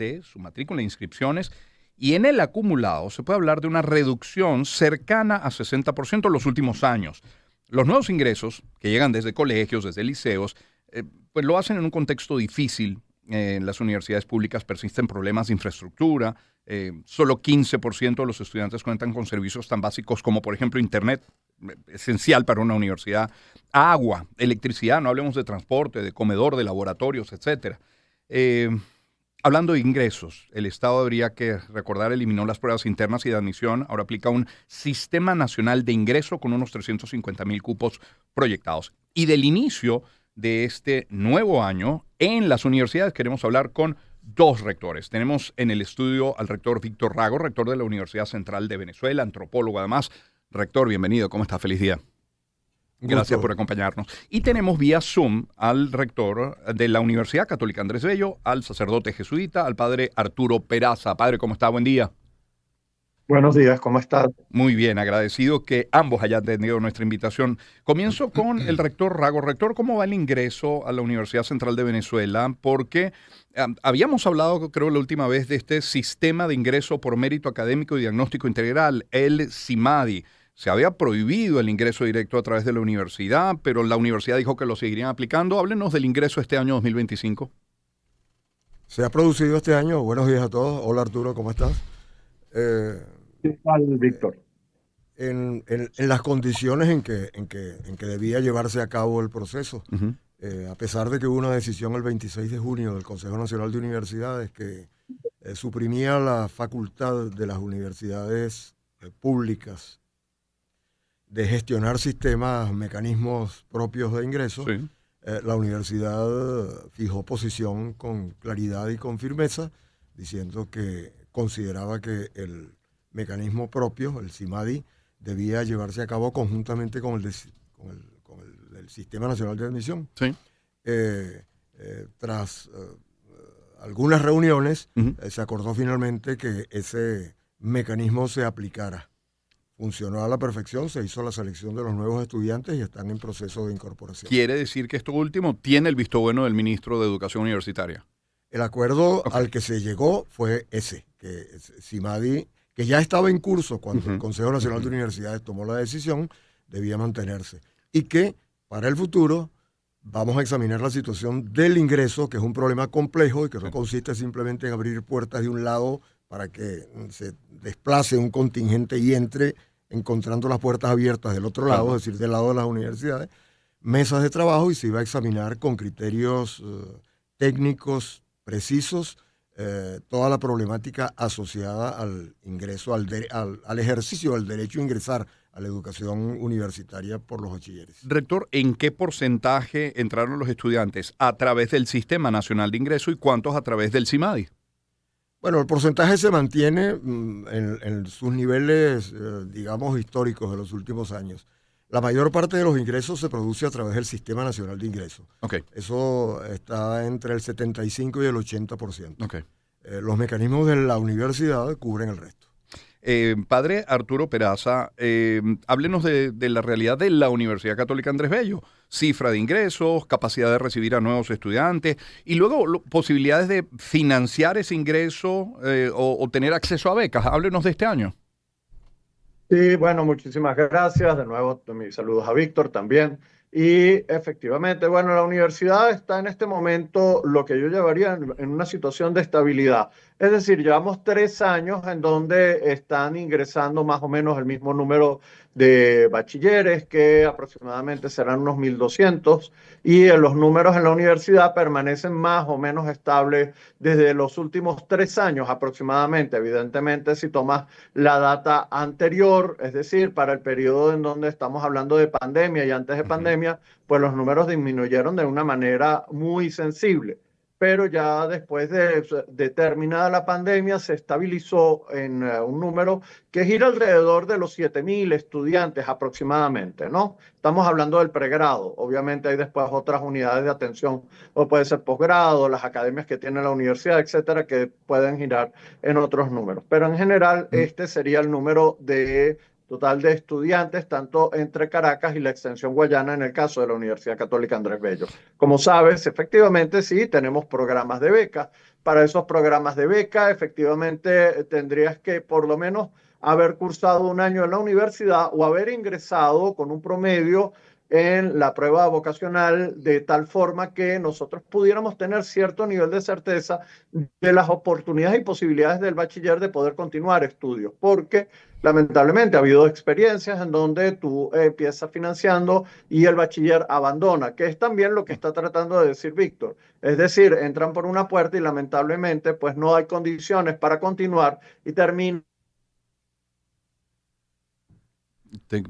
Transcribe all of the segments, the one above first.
de su matrícula e inscripciones y en el acumulado se puede hablar de una reducción cercana a 60% en los últimos años. Los nuevos ingresos que llegan desde colegios, desde liceos, pues lo hacen en un contexto difícil. En las universidades públicas persisten problemas de infraestructura. Solo 15% de los estudiantes cuentan con servicios tan básicos como, por ejemplo, Internet, esencial para una universidad, agua, electricidad, no hablemos de transporte, de comedor, de laboratorios, etcétera. Hablando de ingresos, el Estado debería que recordar eliminó las pruebas internas y de admisión. Ahora aplica un sistema nacional de ingreso con unos 350,000 cupos proyectados. Y del inicio de este nuevo año en las universidades queremos hablar con dos rectores. Tenemos en el estudio al rector Víctor Rago, rector de la Universidad Central de Venezuela, antropólogo además. Rector, bienvenido. ¿Cómo está? Feliz día. Gracias por acompañarnos. Y tenemos vía Zoom al rector de la Universidad Católica Andrés Bello, al sacerdote jesuita, al padre Arturo Peraza. Padre, ¿cómo está? Buen día. Buenos días, ¿cómo estás? Muy bien, agradecido que ambos hayan atendido nuestra invitación. Comienzo con el rector Rago. Rector, ¿cómo va el ingreso a la Universidad Central de Venezuela? Porque habíamos hablado, creo, la última vez de este sistema de ingreso por mérito académico y diagnóstico integral, el CIMADI. Se había prohibido el ingreso directo a través de la universidad, pero la universidad dijo que lo seguirían aplicando. Háblenos del ingreso este año 2025. Se ha producido este año. Buenos días a todos. Hola Arturo, ¿cómo estás? ¿Qué tal, Víctor? En las condiciones en que debía llevarse a cabo el proceso. A pesar de que hubo una decisión el 26 de junio del Consejo Nacional de Universidades que suprimía la facultad de las universidades públicas de gestionar sistemas, mecanismos propios de ingreso, sí. La universidad fijó posición con claridad y con firmeza, diciendo que consideraba que el mecanismo propio, el CIMADI, debía llevarse a cabo conjuntamente con el Sistema Nacional de Admisión. Sí. Tras algunas reuniones, se acordó finalmente que ese mecanismo se aplicara. Funcionó a la perfección, se hizo la selección de los nuevos estudiantes y están en proceso de incorporación. ¿Quiere decir que esto último tiene el visto bueno del ministro de Educación Universitaria? El acuerdo al que se llegó fue ese, que CIMADI, que ya estaba en curso cuando el Consejo Nacional de Universidades tomó la decisión, debía mantenerse. Y que para el futuro vamos a examinar la situación del ingreso, que es un problema complejo y que no consiste simplemente en abrir puertas de un lado para que se desplace un contingente y entre encontrando las puertas abiertas del otro lado, es decir, del lado de las universidades, mesas de trabajo, y se iba a examinar con criterios técnicos precisos toda la problemática asociada al ingreso, al ejercicio del derecho a ingresar a la educación universitaria por los bachilleres. Rector, ¿en qué porcentaje entraron los estudiantes a través del Sistema Nacional de Ingreso y cuántos a través del CIMADI? Bueno, el porcentaje se mantiene en sus niveles, digamos, históricos de los últimos años. La mayor parte de los ingresos se produce a través del Sistema Nacional de Ingresos. Okay. Eso está entre el 75 y el 80%. Okay. Los mecanismos de la universidad cubren el resto. Padre Arturo Peraza, háblenos de la realidad de la Universidad Católica Andrés Bello. Cifra de ingresos, capacidad de recibir a nuevos estudiantes y luego posibilidades de financiar ese ingreso o tener acceso a becas. Háblenos de este año. Sí, bueno, muchísimas gracias. De nuevo, mis saludos a Víctor también. Y efectivamente, bueno, la universidad está en este momento lo que yo llamaría en una situación de estabilidad. Es decir, llevamos 3 años en donde están ingresando más o menos el mismo número de bachilleres, que aproximadamente serán unos 1.200, y los números en la universidad permanecen más o menos estables desde los últimos 3 años aproximadamente. Evidentemente, si tomas la data anterior, es decir, para el periodo en donde estamos hablando de pandemia y antes de pandemia, pues los números disminuyeron de una manera muy sensible. Pero ya después de terminada la pandemia se estabilizó en un número que gira alrededor de los 7.000 estudiantes aproximadamente, ¿no? Estamos hablando del pregrado. Obviamente hay después otras unidades de atención, o puede ser posgrado, las academias que tiene la universidad, etcétera, que pueden girar en otros números. Pero en general este sería el número total de estudiantes, tanto entre Caracas y la extensión Guayana, en el caso de la Universidad Católica Andrés Bello. Como sabes, efectivamente sí, tenemos programas de becas, para esos programas de beca. Efectivamente, tendrías que por lo menos haber cursado un año en la universidad o haber ingresado con un promedio en la prueba vocacional de tal forma que nosotros pudiéramos tener cierto nivel de certeza de las oportunidades y posibilidades del bachiller de poder continuar estudios, porque lamentablemente ha habido experiencias en donde tú empiezas financiando y el bachiller abandona, que es también lo que está tratando de decir Víctor. Es decir, entran por una puerta y lamentablemente pues no hay condiciones para continuar y terminan.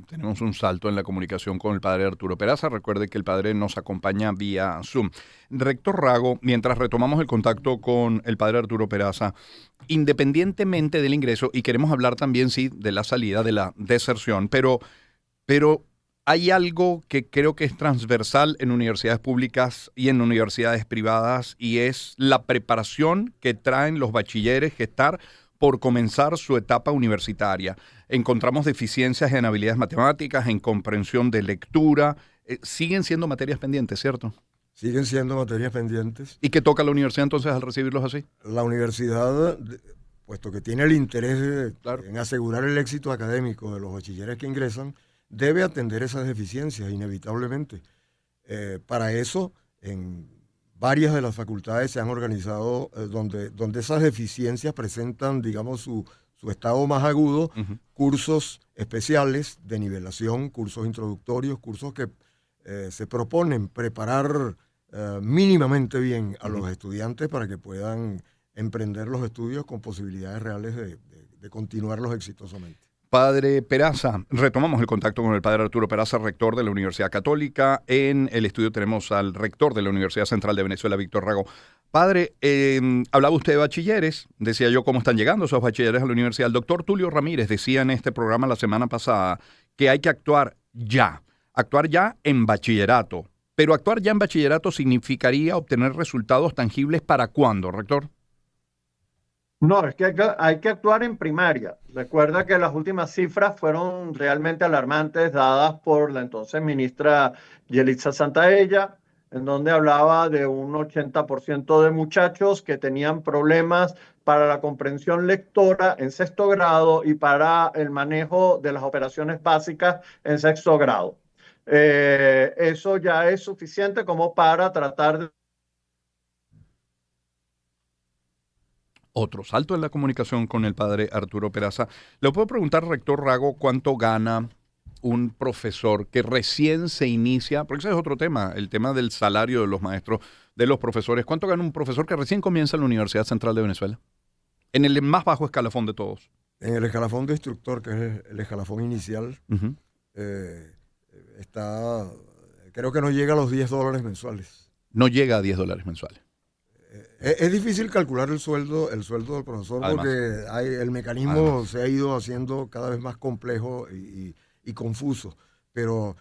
Tenemos un salto en la comunicación con el padre Arturo Peraza. Recuerde que el padre nos acompaña vía Zoom. Rector Rago, mientras retomamos el contacto con el padre Arturo Peraza, independientemente del ingreso, y queremos hablar también, sí, de la salida, de la deserción, pero hay algo que creo que es transversal en universidades públicas y en universidades privadas, y es la preparación que traen los bachilleres que están por comenzar su etapa universitaria. Encontramos deficiencias en habilidades matemáticas, en comprensión de lectura. Siguen siendo materias pendientes, ¿cierto? Siguen siendo materias pendientes. ¿Y qué toca la universidad entonces al recibirlos así? La universidad, puesto que tiene el interés en asegurar el éxito académico de los bachilleres que ingresan, debe atender esas deficiencias inevitablemente. Para eso, en varias de las facultades se han organizado donde esas deficiencias presentan, digamos, su estado más agudo, cursos especiales de nivelación, cursos introductorios, cursos que se proponen preparar mínimamente bien a los estudiantes para que puedan emprender los estudios con posibilidades reales de continuarlos exitosamente. Padre Peraza, retomamos el contacto con el padre Arturo Peraza, rector de la Universidad Católica. En el estudio tenemos al rector de la Universidad Central de Venezuela, Víctor Rago. Padre, hablaba usted de bachilleres, decía yo cómo están llegando esos bachilleres a la universidad. El doctor Tulio Ramírez decía en este programa la semana pasada que hay que actuar ya en bachillerato. Pero actuar ya en bachillerato significaría obtener resultados tangibles ¿para cuándo, rector? No, es que hay que actuar en primaria. Recuerda que las últimas cifras fueron realmente alarmantes dadas por la entonces ministra Yelitza Santaella, en donde hablaba de un 80% de muchachos que tenían problemas para la comprensión lectora en sexto grado y para el manejo de las operaciones básicas en sexto grado. Eso ya es suficiente como para tratar de... Otro salto en la comunicación con el padre Arturo Peraza. Le puedo preguntar, rector Rago, ¿cuánto gana un profesor que recién se inicia? Porque ese es otro tema, el tema del salario de los maestros, de los profesores. ¿Cuánto gana un profesor que recién comienza en la Universidad Central de Venezuela? En el más bajo escalafón de todos. En el escalafón de instructor, que es el escalafón inicial, creo que no llega a los $10 mensuales. No llega a $10 mensuales. Es difícil calcular el sueldo del profesor. Además, porque el mecanismo se ha ido haciendo cada vez más complejo y confuso. Pero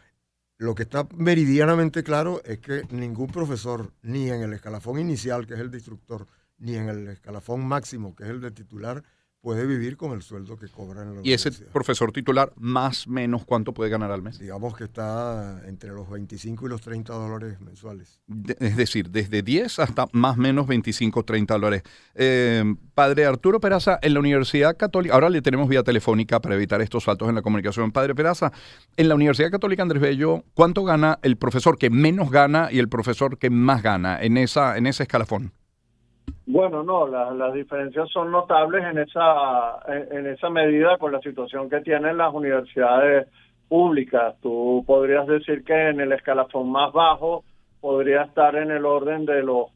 lo que está meridianamente claro es que ningún profesor, ni en el escalafón inicial, que es el de instructor, ni en el escalafón máximo, que es el de titular, puede vivir con el sueldo que cobra en la universidad. ¿Y ese profesor titular, más o menos, cuánto puede ganar al mes? Digamos que está entre los $25 y los $30 mensuales. Es decir, desde 10 hasta más o menos $25, $30. Padre Arturo Peraza, en la Universidad Católica, ahora le tenemos vía telefónica para evitar estos saltos en la comunicación. Padre Peraza, en la Universidad Católica Andrés Bello, ¿cuánto gana el profesor que menos gana y el profesor que más gana en ese escalafón? Bueno, no, las diferencias son notables en esa medida con la situación que tienen las universidades públicas. Tú podrías decir que en el escalafón más bajo podría estar en el orden de los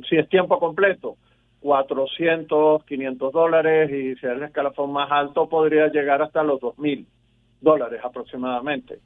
si es tiempo completo, $400, $500, y si es el escalafón más alto podría llegar hasta los $2,000 aproximadamente.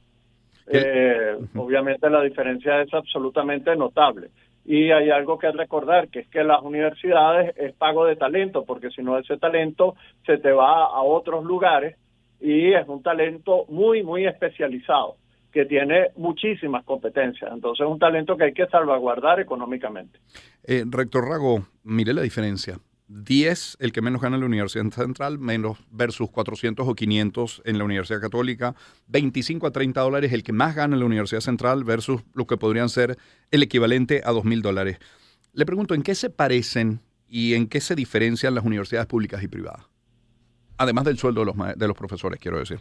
Obviamente la diferencia es absolutamente notable. Y hay algo que recordar, que es que las universidades es pago de talento, porque si no ese talento se te va a otros lugares y es un talento muy, muy especializado, que tiene muchísimas competencias. Entonces es un talento que hay que salvaguardar económicamente. Rector Rago, mire la diferencia. 10, el que menos gana en la Universidad Central, menos versus 400 o 500 en la Universidad Católica. $25 a $30, el que más gana en la Universidad Central versus lo que podrían ser el equivalente a $2,000. Le pregunto, ¿en qué se parecen y en qué se diferencian las universidades públicas y privadas? Además del sueldo de los profesores, quiero decir.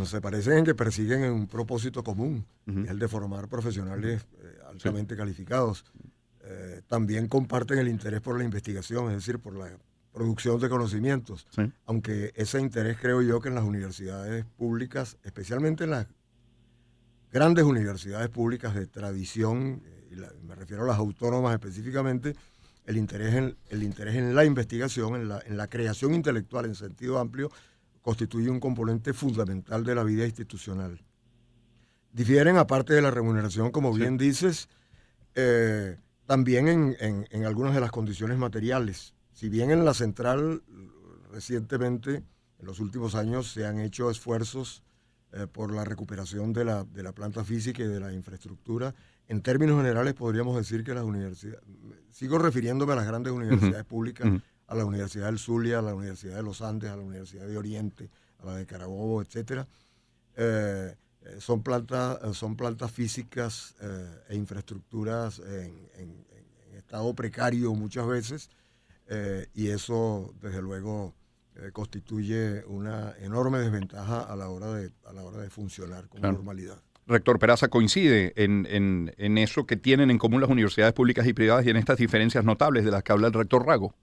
Se parecen en que persiguen un propósito común, que es el de formar profesionales altamente calificados. También comparten el interés por la investigación, es decir, por la producción de conocimientos, aunque ese interés creo yo que en las universidades públicas, especialmente en las grandes universidades públicas de tradición, me refiero a las autónomas específicamente, el interés en la investigación, en la creación intelectual en sentido amplio, constituye un componente fundamental de la vida institucional. Difieren, aparte de la remuneración, como bien dices, también en algunas de las condiciones materiales. Si bien en la central recientemente, en los últimos años, se han hecho esfuerzos por la recuperación de la planta física y de la infraestructura, en términos generales podríamos decir que las universidades, sigo refiriéndome a las grandes universidades públicas, a la Universidad del Zulia, a la Universidad de los Andes, a la Universidad de Oriente, a la de Carabobo, etcétera, son plantas físicas e infraestructuras en estado precario muchas veces, y eso desde luego constituye una enorme desventaja a la hora de funcionar con normalidad. Rector Peraza, ¿coincide en eso que tienen en común las universidades públicas y privadas y en estas diferencias notables de las que habla el rector Rago?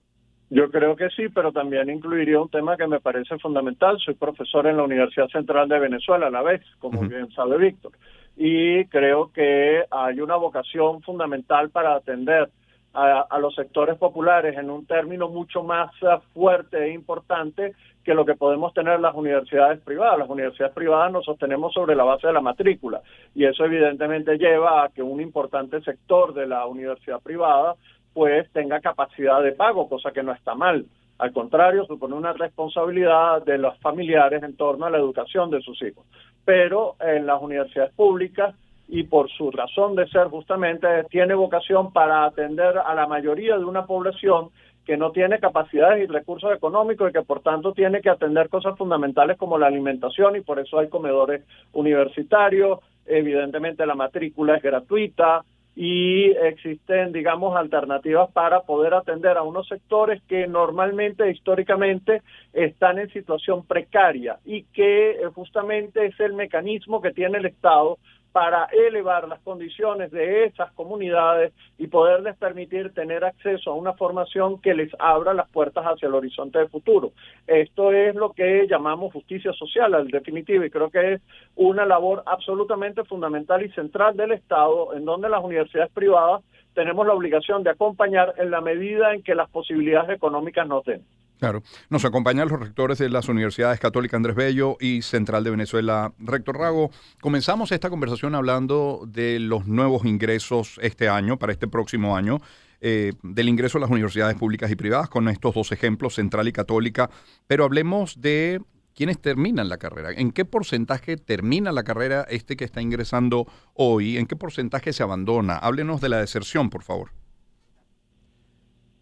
Yo creo que sí, pero también incluiría un tema que me parece fundamental. Soy profesor en la Universidad Central de Venezuela, a la vez, como bien sabe Víctor, y creo que hay una vocación fundamental para atender a los sectores populares en un término mucho más fuerte e importante que lo que podemos tener las universidades privadas. Las universidades privadas nos sostenemos sobre la base de la matrícula, y eso evidentemente lleva a que un importante sector de la universidad privada pues tenga capacidad de pago, cosa que no está mal. Al contrario, supone una responsabilidad de los familiares en torno a la educación de sus hijos. Pero en las universidades públicas, y por su razón de ser justamente, tiene vocación para atender a la mayoría de una población que no tiene capacidades y recursos económicos y que por tanto tiene que atender cosas fundamentales como la alimentación, y por eso hay comedores universitarios. Evidentemente la matrícula es gratuita y existen, digamos, alternativas para poder atender a unos sectores que normalmente, históricamente, están en situación precaria, y que justamente es el mecanismo que tiene el Estado para elevar las condiciones de esas comunidades y poderles permitir tener acceso a una formación que les abra las puertas hacia el horizonte de futuro. Esto es lo que llamamos justicia social, en definitiva, y creo que es una labor absolutamente fundamental y central del Estado, en donde las universidades privadas tenemos la obligación de acompañar en la medida en que las posibilidades económicas nos den. Claro. Nos acompañan los rectores de las universidades Católica Andrés Bello y Central de Venezuela. Rector Rago, comenzamos esta conversación hablando de los nuevos ingresos este año, para este próximo año, del ingreso a las universidades públicas y privadas, con estos dos ejemplos, Central y Católica, pero hablemos de quienes terminan la carrera. ¿En qué porcentaje termina la carrera que está ingresando hoy? ¿En qué porcentaje se abandona? Háblenos de la deserción, por favor.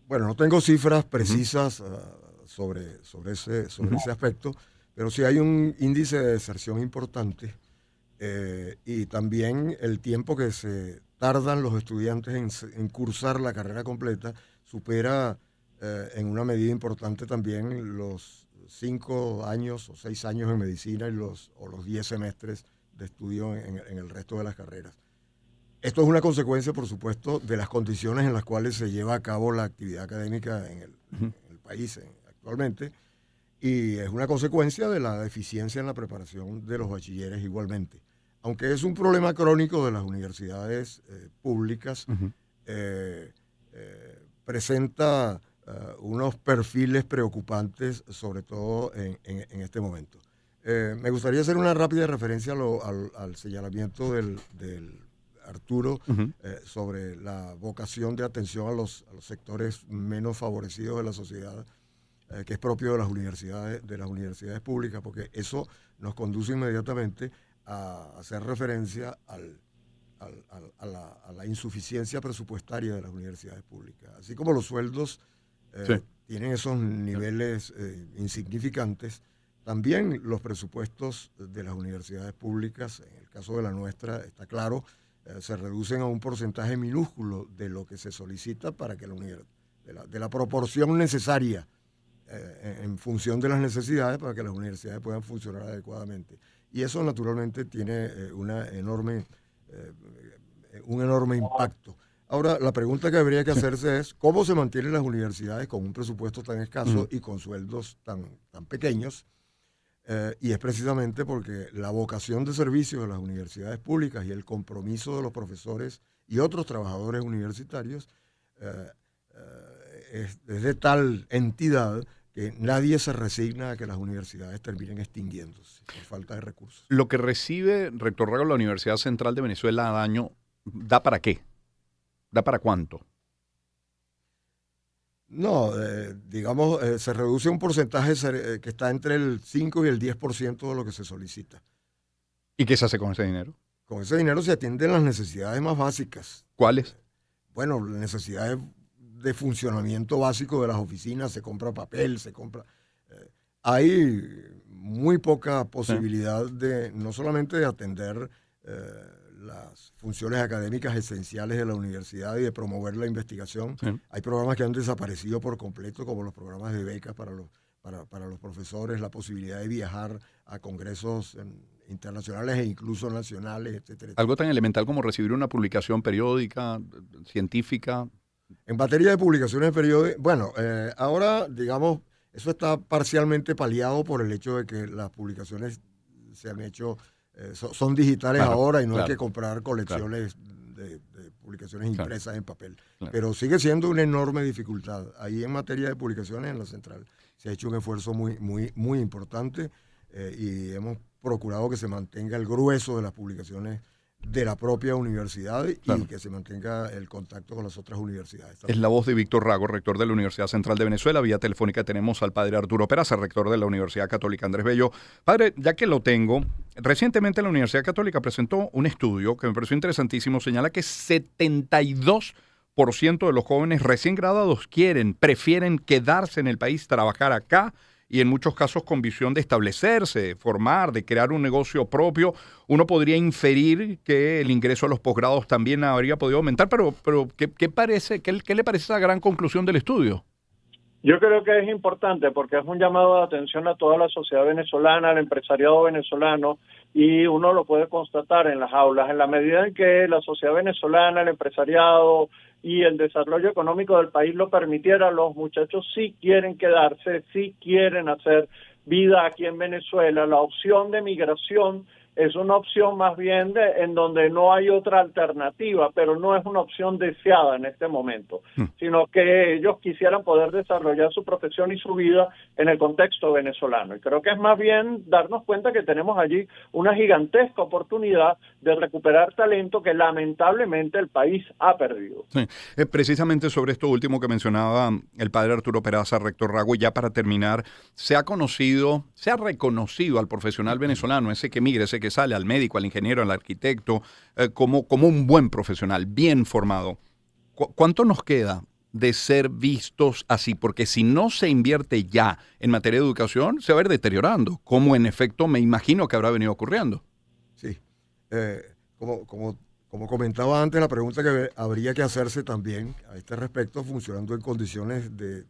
Bueno, no tengo cifras precisas sobre ese aspecto, pero sí hay un índice de deserción importante, y también el tiempo que se tardan los estudiantes en cursar la carrera completa supera en una medida importante también los 5 años o 6 años en medicina y los 10 semestres de estudio en el resto de las carreras. Esto es una consecuencia, por supuesto, de las condiciones en las cuales se lleva a cabo la actividad académica en el país actualmente, y es una consecuencia de la deficiencia en la preparación de los bachilleres igualmente. Aunque es un problema crónico de las universidades públicas, presenta unos perfiles preocupantes, sobre todo en este momento. Me gustaría hacer una rápida referencia al señalamiento del Arturo sobre la vocación de atención a los sectores menos favorecidos de la sociedad, que es propio de las universidades públicas, porque eso nos conduce inmediatamente a hacer referencia a la insuficiencia presupuestaria de las universidades públicas. Así como los sueldos tienen esos niveles insignificantes, también los presupuestos de las universidades públicas, en el caso de la nuestra, está claro, se reducen a un porcentaje minúsculo de lo que se solicita para que de la proporción necesaria en función de las necesidades para que las universidades puedan funcionar adecuadamente. Y eso naturalmente tiene un enorme impacto. Ahora, la pregunta que habría que hacerse es ¿cómo se mantienen las universidades con un presupuesto tan escaso y con sueldos tan pequeños? Y es precisamente porque la vocación de servicio de las universidades públicas y el compromiso de los profesores y otros trabajadores universitarios es de tal entidad que nadie se resigna a que las universidades terminen extinguiéndose por falta de recursos. Lo que recibe, rector Rago, la Universidad Central de Venezuela al año, ¿da para qué? ¿Da para cuánto? No, digamos, se reduce un porcentaje que está entre el 5 y el 10% de lo que se solicita. ¿Y qué se hace con ese dinero? Con ese dinero se atienden las necesidades más básicas. ¿Cuáles? Bueno, necesidades de funcionamiento básico de las oficinas, se compra papel, se compra... hay muy poca posibilidad de, no solamente de atender las funciones académicas esenciales de la universidad y de promover la investigación. Sí. Hay programas que han desaparecido por completo, como los programas de becas para los profesores, la posibilidad de viajar a congresos internacionales e incluso nacionales, etcétera. Algo tan elemental como recibir una publicación periódica, científica. En materia de publicaciones periódicas, bueno, ahora, digamos, eso está parcialmente paliado por el hecho de que las publicaciones se han hecho, son digitales ahora y no hay que comprar colecciones de publicaciones impresas en papel. Pero sigue siendo una enorme dificultad. Ahí en materia de publicaciones en la central se ha hecho un esfuerzo muy importante y hemos procurado que se mantenga el grueso de las publicaciones de la propia universidad y que se mantenga el contacto con las otras universidades también. Es la voz de Víctor Rago, rector de la Universidad Central de Venezuela. Vía telefónica tenemos al padre Arturo Peraza, rector de la Universidad Católica Andrés Bello. Padre, ya que lo tengo, recientemente la Universidad Católica presentó un estudio que me pareció interesantísimo. Señala que 72% de los jóvenes recién graduados prefieren quedarse en el país, trabajar acá, y en muchos casos con visión de establecerse, de formar, de crear un negocio propio. Uno podría inferir que el ingreso a los posgrados también habría podido aumentar, pero ¿qué le parece esa gran conclusión del estudio? Yo creo que es importante porque es un llamado de atención a toda la sociedad venezolana, al empresariado venezolano, y uno lo puede constatar en las aulas. En la medida en que la sociedad venezolana, el empresariado y el desarrollo económico del país lo permitiera, los muchachos sí quieren quedarse, sí quieren hacer vida aquí en Venezuela. La opción de migración es una opción más bien en donde no hay otra alternativa, pero no es una opción deseada en este momento, sino que ellos quisieran poder desarrollar su profesión y su vida en el contexto venezolano. Y creo que es más bien darnos cuenta que tenemos allí una gigantesca oportunidad de recuperar talento que lamentablemente el país ha perdido. Sí. Precisamente sobre esto último que mencionaba el padre Arturo Peraza, rector Rago, y ya para terminar, se ha reconocido al profesional venezolano, ese que migra, ese que sale, al médico, al ingeniero, al arquitecto, como un buen profesional, bien formado. ¿Cuánto nos queda de ser vistos así? Porque si no se invierte ya en materia de educación, se va a ir deteriorando, como en efecto me imagino que habrá venido ocurriendo. Sí. Como comentaba antes, la pregunta que habría que hacerse también a este respecto, funcionando en condiciones de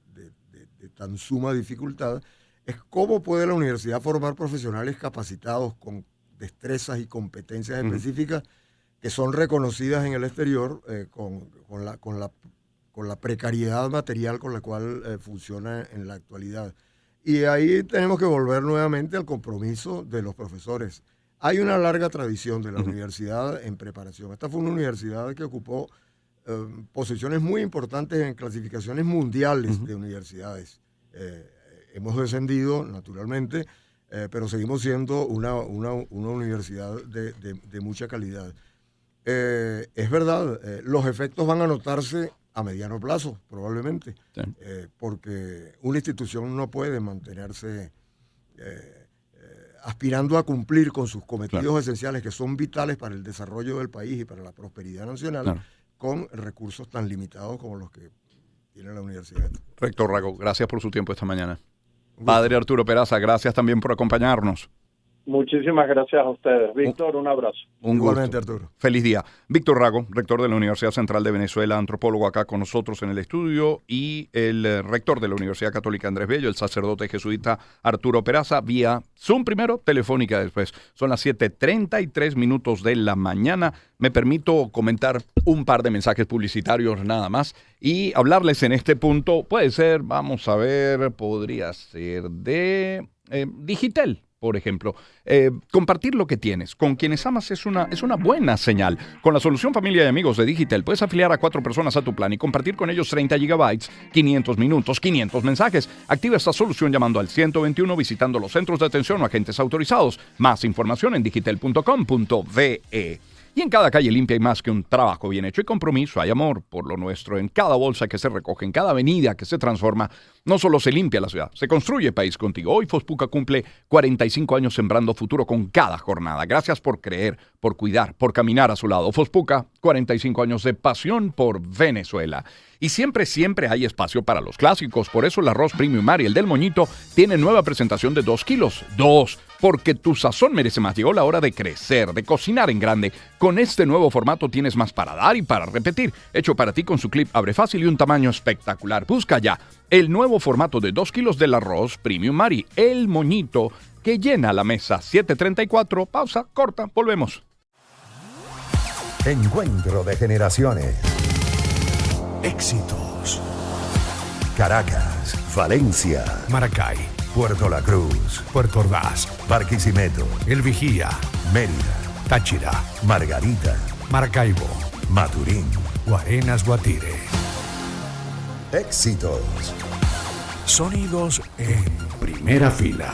tan suma dificultad, es cómo puede la universidad formar profesionales capacitados con destrezas y competencias específicas que son reconocidas en el exterior con la precariedad material con la cual funciona en la actualidad. Y ahí tenemos que volver nuevamente al compromiso de los profesores. Hay una larga tradición de la universidad en preparación. Esta fue una universidad que ocupó posiciones muy importantes en clasificaciones mundiales de universidades. Hemos descendido, naturalmente, pero seguimos siendo una universidad de mucha calidad. Es verdad, los efectos van a notarse a mediano plazo, probablemente, porque una institución no puede mantenerse aspirando a cumplir con sus cometidos esenciales que son vitales para el desarrollo del país y para la prosperidad nacional, con recursos tan limitados como los que tiene la universidad. Rector Rago, gracias por su tiempo esta mañana. Padre Arturo Peraza, gracias también por acompañarnos. Muchísimas gracias a ustedes. Víctor, un abrazo. Un Igualmente, gusto. Arturo. Feliz día. Víctor Rago, rector de la Universidad Central de Venezuela, antropólogo acá con nosotros en el estudio, y el rector de la Universidad Católica Andrés Bello, el sacerdote jesuita Arturo Peraza, vía Zoom primero, telefónica después. Son las 7:33 de la mañana. Me permito comentar un par de mensajes publicitarios nada más y hablarles en este punto. Puede ser, vamos a ver, podría ser de Digitel. Por ejemplo, compartir lo que tienes con quienes amas es una buena señal. Con la solución Familia y Amigos de Digitel puedes afiliar a 4 personas a tu plan y compartir con ellos 30 gigabytes, 500 minutos, 500 mensajes. Activa esta solución llamando al 121, visitando los centros de atención o agentes autorizados. Más información en digitel.com.ve. Y en cada calle limpia hay más que un trabajo bien hecho y compromiso. Hay amor por lo nuestro. En cada bolsa que se recoge, en cada avenida que se transforma, no solo se limpia la ciudad, se construye país contigo. Hoy Fospuca cumple 45 años sembrando futuro con cada jornada. Gracias por creer, por cuidar, por caminar a su lado. Fospuca, 45 años de pasión por Venezuela. Y siempre hay espacio para los clásicos. Por eso el arroz Premium Mari, el del Moñito, tiene nueva presentación de 2 kilos. 2, porque tu sazón merece más. Llegó la hora de crecer, de cocinar en grande. Con este nuevo formato tienes más para dar y para repetir. Hecho para ti con su clip abre fácil y un tamaño espectacular. Busca ya el nuevo formato de 2 kilos del arroz Premium Mari, el Moñito, que llena la mesa. 7:34, pausa, corta, volvemos. Encuentro de generaciones. Éxitos. Caracas, Valencia, Maracay, Puerto La Cruz, Puerto Ordaz, Barquisimeto, El Vigía, Mérida, Táchira, Margarita, Maracaibo, Maturín. Guarenas, Guatire. Éxitos. Sonidos en primera fila.